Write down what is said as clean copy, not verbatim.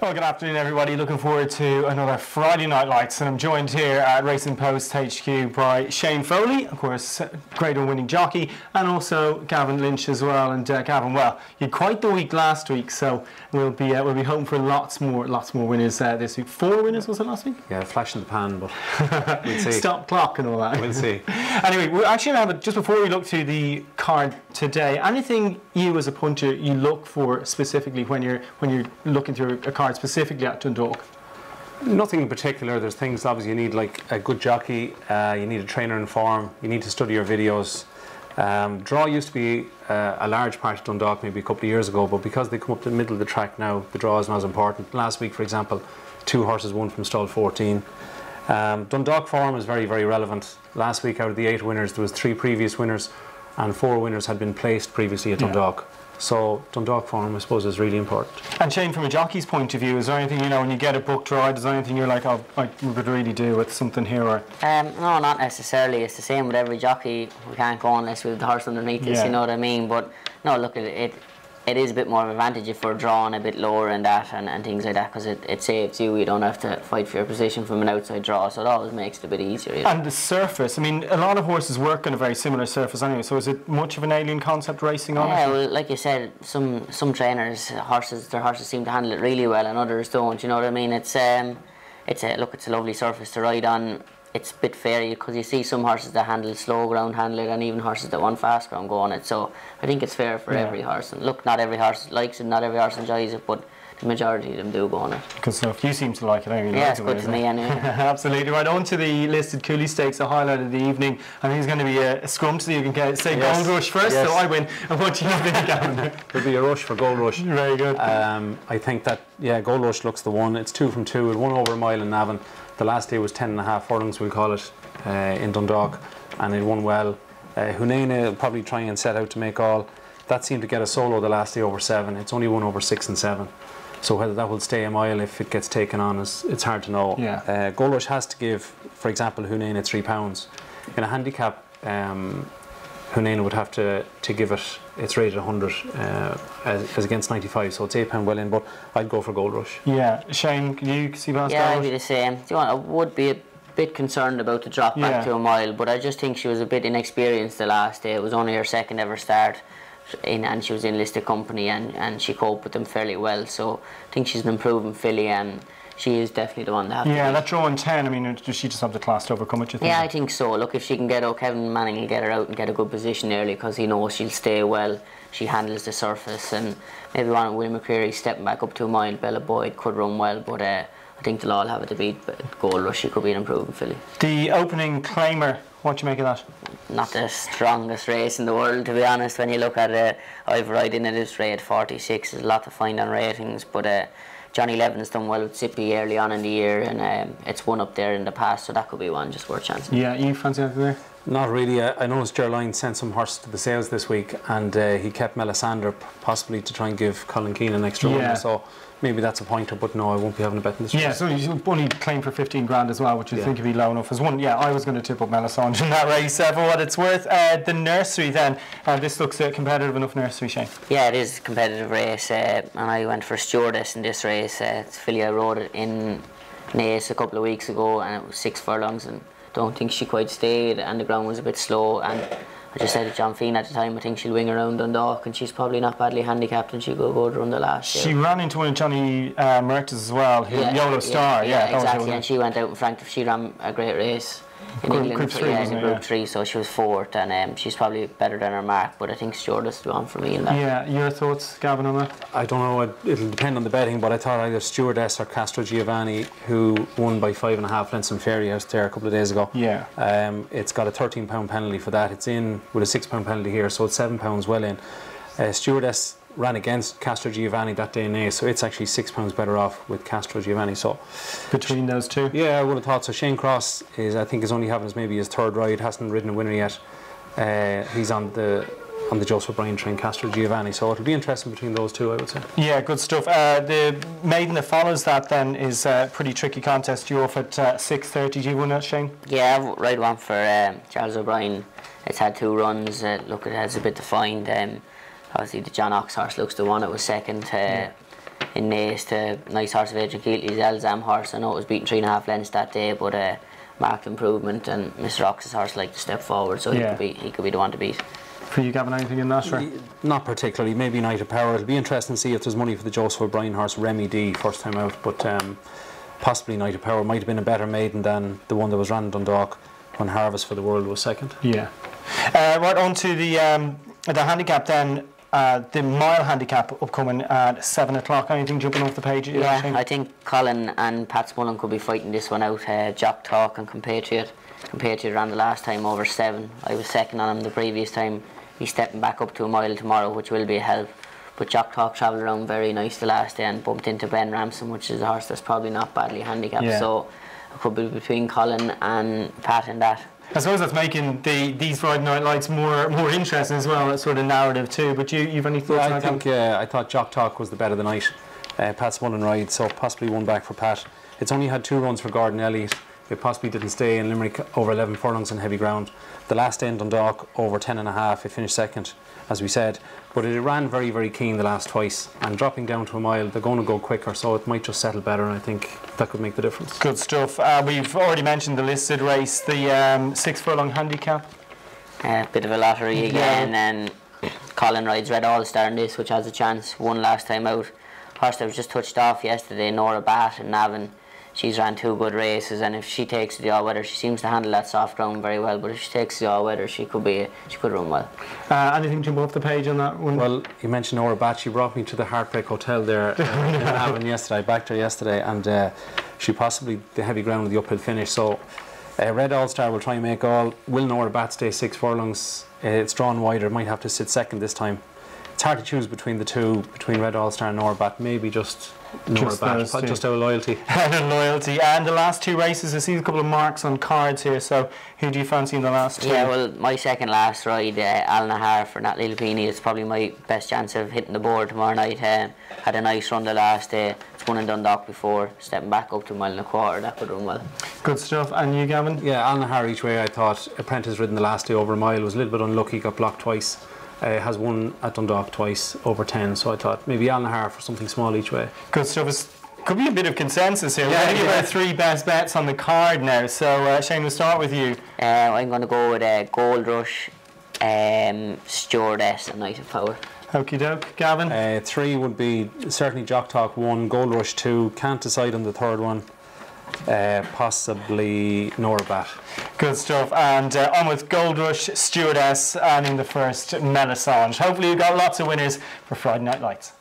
Well, good afternoon, everybody. Looking forward to another Friday Night Lights, and I'm joined here at Racing Post HQ by Shane Foley, of course, Grade 1 winning jockey, and also Gavin Lynch as well. And Gavin, well, you had quite the week last week, so we'll be hoping for lots more winners this week. 4 winners was it last week? Yeah, flash in the pan, but we'll see. Stop clock and all that. We'll see. Anyway, we're actually going to have just before we look to the card today. Anything you as a punter you look for specifically when you're looking through a card specifically at Dundalk? Nothing in particular. There's things obviously you need, like a good jockey, you need a trainer in form, you need to study your videos. Draw used to be a large part of Dundalk maybe a couple of years ago, but because they come up to the middle of the track now, the draw is not as important. Last week, for example, 2 horses won from stall 14. Dundalk form is very, very relevant. Last week, out of the 8 winners, there was 3 previous winners and 4 winners had been placed previously at Dundalk. So Dundalk form, I suppose, is really important. And Shane, from a jockey's point of view, is there anything, when you get a booked ride, is there anything you're like, oh, we could really do with something here? Or? No, not necessarily. It's the same with every jockey. We can't go unless we have the horse underneath us, you know what I mean? But no, look, it is a bit more of an advantage if we're drawing a bit lower and that and things like that, because it saves you. You don't have to fight for your position from an outside draw, so it always makes it a bit easier. And the surface, I mean, a lot of horses work on a very similar surface anyway, so is it much of an alien concept racing on it? Yeah, well, like you said, some trainers, their horses seem to handle it really well and others don't, you know what I mean? It's a lovely surface to ride on. It's a bit fair because you see some horses that handle slow ground handle it, and even horses that want fast ground go on it. So I think it's fair for every horse. And look, not every horse likes it, not every horse enjoys it, but the majority of them do go on it. Good stuff. You seem to like it anyway. Yeah, it's good to me anyway. Absolutely. Right, on to the listed Cooley Stakes, a highlight of the evening. I think it's going to be a scrum, so you can say Gold Rush first, so I win. And what do you think, Gavin? There'll be a rush for Gold Rush. Very good. I think that, Gold Rush looks the one. It's 2 from 2. It won over a mile in Navan. The last day was 10.5 furlongs, we'll call it, in Dundalk, and it won well. Hunene will probably try and set out to make all. That seemed to get a solo the last day over 7. It's only won over 6 and 7. So whether that will stay a mile if it gets taken on, it's hard to know. Yeah. Gold Rush has to give, for example, Hunene £3. In a handicap, Hunene would have to give it, it's rated 100 as against 95, so it's £8 well in, but I'd go for Gold Rush. Yeah. Shane, can you see past I'd be the same. I would be a bit concerned about the drop back to a mile, but I just think she was a bit inexperienced the last day. It was only her second ever start, and she was in listed company, and she coped with them fairly well, so I think she's an improving filly, and she is definitely the one to have to beat. That draw in 10, I mean, does she just have the class to overcome it, do you think? Yeah, I think so. Look, if she can get out, Kevin Manning will get her out and get a good position early, because he knows she'll stay well. She handles the surface, and maybe one of Will McCreary stepping back up to a mile. Bella Boyd could run well, but I think they'll all have it to beat. But Gold Rush, she could be an improving filly. The opening claimer, what do you make of that? Not the strongest race in the world, to be honest. When you look at it, I've ridden in this rate 46. There's a lot to find on ratings, but Johnny Levin's done well with Sippy early on in the year, and it's won up there in the past, so that could be one just worth chancing. Yeah, you fancy anything there? Not really. I noticed Gerline sent some horses to the sales this week, and he kept Melisandre possibly to try and give Colin Keane an extra one. So maybe that's a pointer, but no, I won't be having a bet in this race. Yeah, so you only claim for 15 grand as well, which you think would be low enough as one. Yeah, I was going to tip up Melisandre in that race for what it's worth. The Nursery then, this looks a competitive enough Nursery, Shane. Yeah, it is a competitive race, and I went for Stewardess in this race. It's filly I rode it in Naas a couple of weeks ago, and it was 6 furlongs, and don't think she quite stayed, and the ground was a bit slow, and I just said to John Feen at the time, I think she'll wing around Dundalk, and she's probably not badly handicapped, and she'll go run the last year. She ran into one of Johnny Mertes as well, YOLO Star. Yeah, exactly, and she went out in Frankfurt. She ran a great race in England, in Group 3, so she was 4th, and she's probably better than her mark, but I think Stewardess will on for me in that. Yeah, your thoughts, Gavin, on that? I don't know, it'll depend on the betting, but I thought either Stewardess or Castro Giovanni, who won by 5.5 lengths in Fairyhouse there a couple of days ago. Yeah. It's got a £13 penalty for that. It's in with a £6 penalty here, so it's £7 well in. Stewardess ran against Castro Giovanni that day in Naas, so it's actually £6 better off with Castro Giovanni. So between those two, yeah, I would have thought so. Shane Cross I think is only having maybe his 3rd ride, hasn't ridden a winner yet. He's on the Joseph O'Brien train, Castro Giovanni, so it'll be interesting between those two, I would say. Yeah, good stuff. The maiden that follows that then is a pretty tricky contest. You're off at 6:30. Do you win that, Shane? Yeah, I ride one for Charles O'Brien. It's had 2 runs. Look, it has a bit to find. Obviously the John Ox horse looks the one. It was second. in Naas to nice horse of Adrian Keeley's Elzam horse. I know it was beaten 3.5 lengths that day, but marked improvement, and Mr. Ox's horse liked to step forward, so he could be the one to beat. For you, Gavin, anything in Nursery? Not particularly. Maybe Night of Power. It'll be interesting to see if there's money for the Joseph O'Brien horse Remy D first time out, but possibly Night of Power might have been a better maiden than the one that was ran in Dundalk when Harvest for the World was second. Yeah. Right on to the handicap then. The mile handicap upcoming at 7 o'clock. Anything jumping off the page? Yeah, I think Colin and Pat Mullen could be fighting this one out. Jock Talk and Compatriot ran the last time over 7. I was second on him the previous time. He's stepping back up to a mile tomorrow, which will be a help. But Jock Talk travelled around very nice the last day and bumped into Ben Ramsden, which is a horse that's probably not badly handicapped. Yeah. So it could be between Colin and Pat in that. I suppose that's making these Friday night lights more interesting as well, that sort of narrative too. But you've any thoughts on that? I thought Jock Talk was the bet of the night. Pat's won and ride, so possibly one back for Pat. It's only had 2 runs for Gordon Elliott. It possibly didn't stay in Limerick over 11 furlongs on heavy ground. The last end on Dundalk over 10.5. It finished second, as we said. But it ran very, very keen the last twice, and dropping down to a mile, they're going to go quicker, so it might just settle better, and I think that could make the difference. Good stuff. We've already mentioned the listed race, the 6 furlong handicap. Bit of a lottery again, and Colin rides Red All-Star in this, which has a chance. Won last time out. Horse that was just touched off yesterday, Nora Bat in Navan. She's ran 2 good races, and if she takes the all-weather, she seems to handle that soft ground very well. But if she takes the all-weather, she could run well. Anything jump off the page on that one? Well, you mentioned Nora Bat. She brought me to the Heartbreak Hotel there in Navan yesterday. I backed her yesterday, and she possibly the heavy ground of the uphill finish. So Red All-Star will try and make all. Will Nora Bat stay 6 furlongs? It's drawn wider. Might have to sit second this time. It's hard to choose between the two, between Red All-Star and Nora Bat. Maybe just Nora Bat, just out of loyalty. Loyalty. And the last 2 races, I see a couple of marks on cards here, so who do you fancy in the last 2? Yeah, well, my second last ride, Al Nahar for Nat Lilpini, it's probably my best chance of hitting the board tomorrow night. Had a nice run the last day. It's won in Dundalk before, stepping back up to a 1.25 miles, that could run well. Good stuff. And you, Gavin? Yeah, Al Nahar each way. I thought Apprentice ridden the last day over a mile, was a little bit unlucky, got blocked twice. Has won at Dundalk twice over 10, so I thought maybe Al Nahar for something small each way. Good stuff. Could be a bit of consensus here. We're going to give our 3 best bets on the card now. So Shane, we'll start with you. I'm going to go with Gold Rush, Stewardess and Night of Power. Okie doke. Gavin? 3 would be certainly Jock Talk 1, Gold Rush 2. Can't decide on the third one. Possibly Nora Bat. Good stuff. And on with Gold Rush, Stewardess, and in the first Melisande. Hopefully you've got lots of winners for Friday Night Lights.